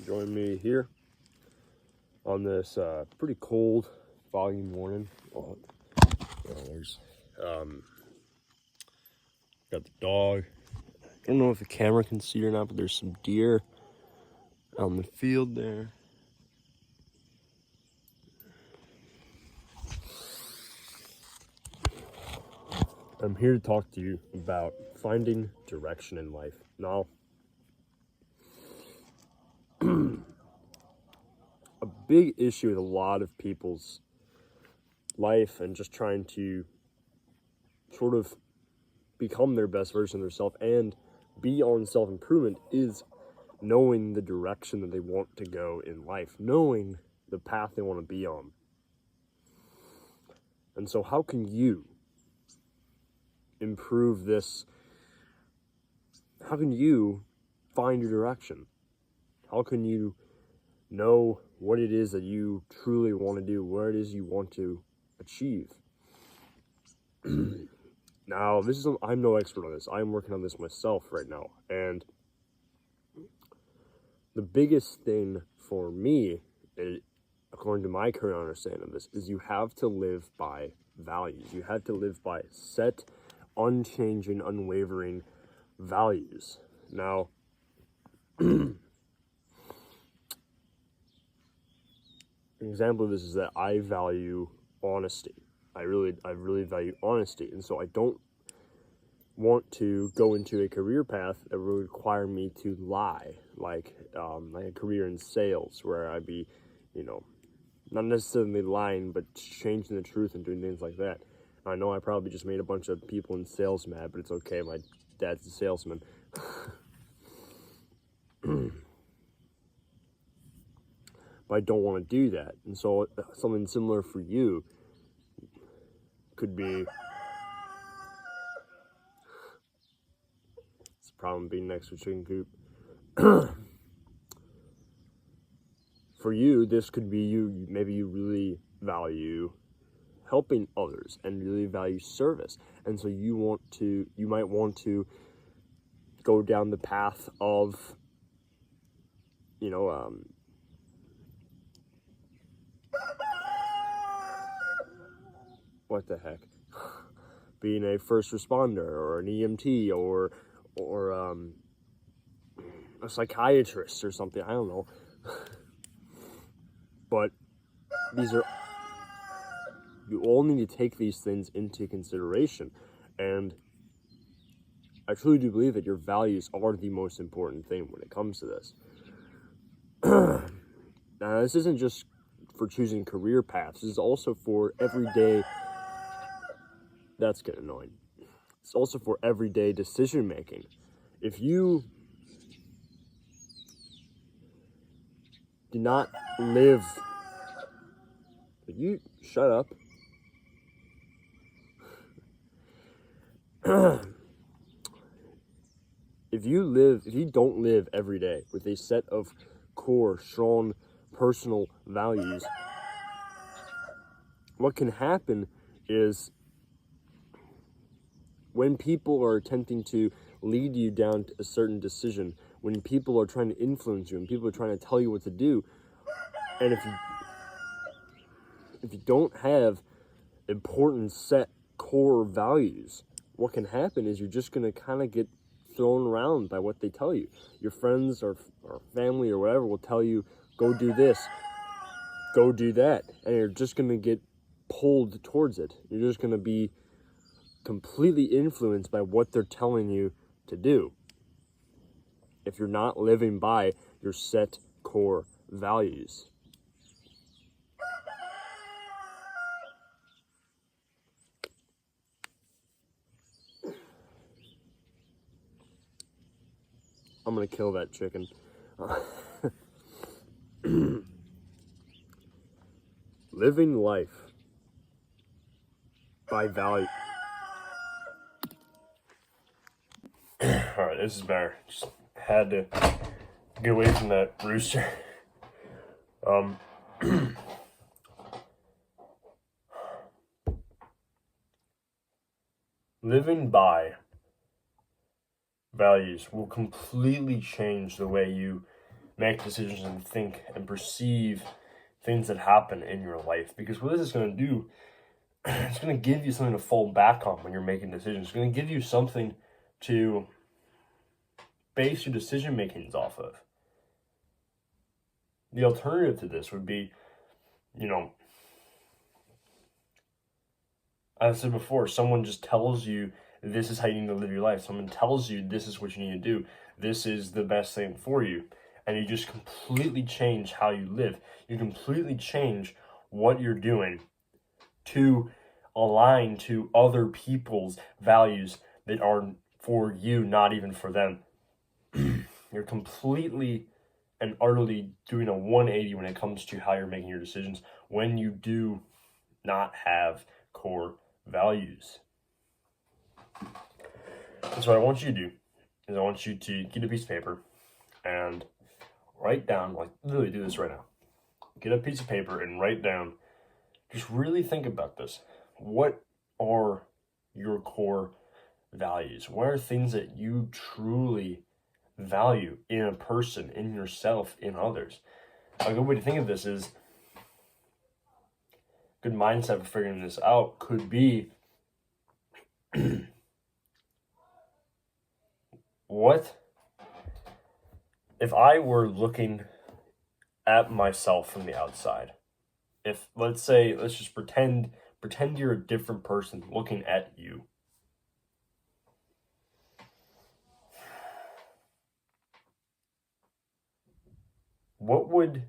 join me here on this pretty cold, foggy morning. Got the dog. I don't know if the camera can see or not, but there's some deer out in the field there. I'm here to talk to you about finding direction in life. Now, a big issue with a lot of people's life and just trying to sort of become their best version of themselves and be on self-improvement is knowing the direction that they want to go in life, knowing the path they want to be on. And so how can you improve this? How can you find your direction? How can you know what it is that you truly want to do, what it is you want to achieve? Now, I'm no expert on this. I'm working on this myself right now. And the biggest thing for me, according to my current understanding of this, is you have to live by values. You have to live by set, unchanging, unwavering values. Now, an example of this is that I value honesty. I really value honesty, and so I don't want to go into a career path that would require me to lie, like a career in sales where I'd be, not necessarily lying, but changing the truth and doing things like that. I know I probably just made a bunch of people in sales mad, but it's okay. My dad's a salesman. But I don't want to do that, and so something similar for you could be. It's a problem being next to a chicken coop. For you, this could be maybe you really value helping others and really value service, and so you might want to go down the path of what the heck, being a first responder or an EMT or a psychiatrist or something. I don't know. But you all need to take these things into consideration. And I truly do believe that your values are the most important thing when it comes to this. Now, this isn't just for choosing career paths. This is also for everyday. That's getting annoying. It's also for everyday decision making. If you do not live, you shut up. If you don't live every day with a set of core, strong, personal values, what can happen is when people are attempting to lead you down to a certain decision, when people are trying to influence you, and people are trying to tell you what to do, and if you don't have important set core values, what can happen is you're just going to kind of get thrown around by what they tell you. Your friends or family or whatever will tell you, go do this, go do that, and you're just going to get pulled towards it. You're just going to be completely influenced by what they're telling you to do if you're not living by your set core values. I'm gonna kill that chicken. Living life by value. Alright, this is better. Just had to get away from that rooster. Living by values will completely change the way you make decisions and think and perceive things that happen in your life. Because what this is going to do, it's going to give you something to fall back on when you're making decisions. It's going to give you something to base your decision makings off of. The alternative to this would be, as I said before, someone just tells you this is how you need to live your life. Someone tells you this is what you need to do. This is the best thing for you. And you just completely change how you live. You completely change what you're doing to align to other people's values that are for you, not even for them. You're completely and utterly doing a 180 when it comes to how you're making your decisions when you do not have core values. And so what I want you to do is I want you to get a piece of paper and write down, like literally do this right now. Get a piece of paper and write down, just really think about this. What are your core values? What are things that you truly value in a person, in yourself, in others? A good way to think of this is, good mindset for figuring this out could be, what if I were looking at myself from the outside? If, let's just pretend you're a different person looking at you. What would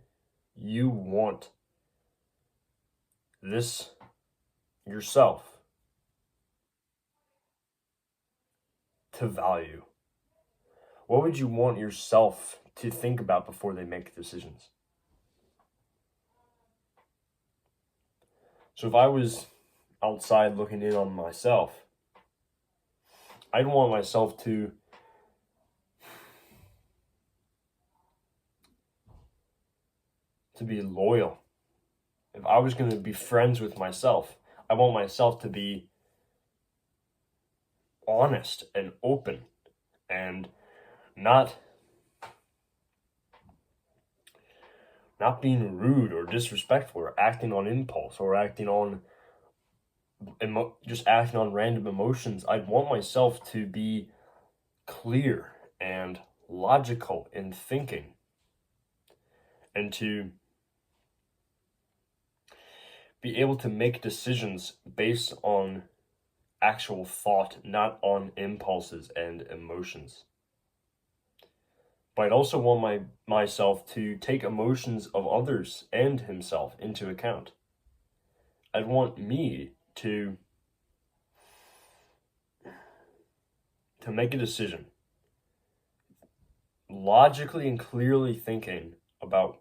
you want this yourself to value? What would you want yourself to think about before they make decisions? So if I was outside looking in on myself, I'd want myself to be loyal. If I was going to be friends with myself, I want myself to be honest and open and not being rude or disrespectful or acting on impulse or acting on random emotions. I'd want myself to be clear and logical in thinking and to be able to make decisions based on actual thought, not on impulses and emotions. But I'd also want myself to take emotions of others and himself into account. I'd want me to make a decision, logically and clearly thinking about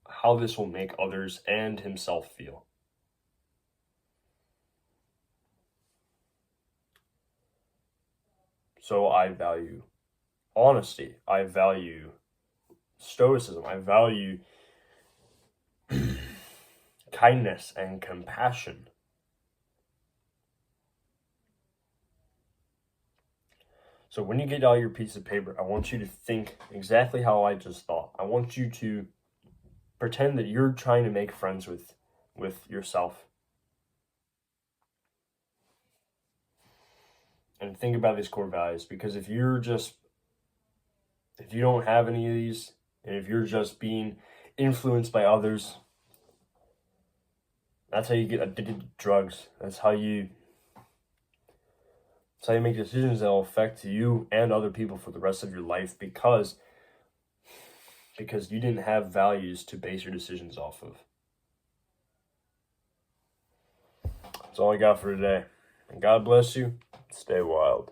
how this will make others and himself feel. So I value honesty. I value stoicism. I value kindness and compassion. So when you get out your piece of paper, I want you to think exactly how I just thought. I want you to pretend that you're trying to make friends with yourself. And think about these core values, because if you don't have any of these, and if you're just being influenced by others, that's how you get addicted to drugs. That's how you make decisions that will affect you and other people for the rest of your life, because you didn't have values to base your decisions off of. That's all I got for today. And God bless you. Stay wild.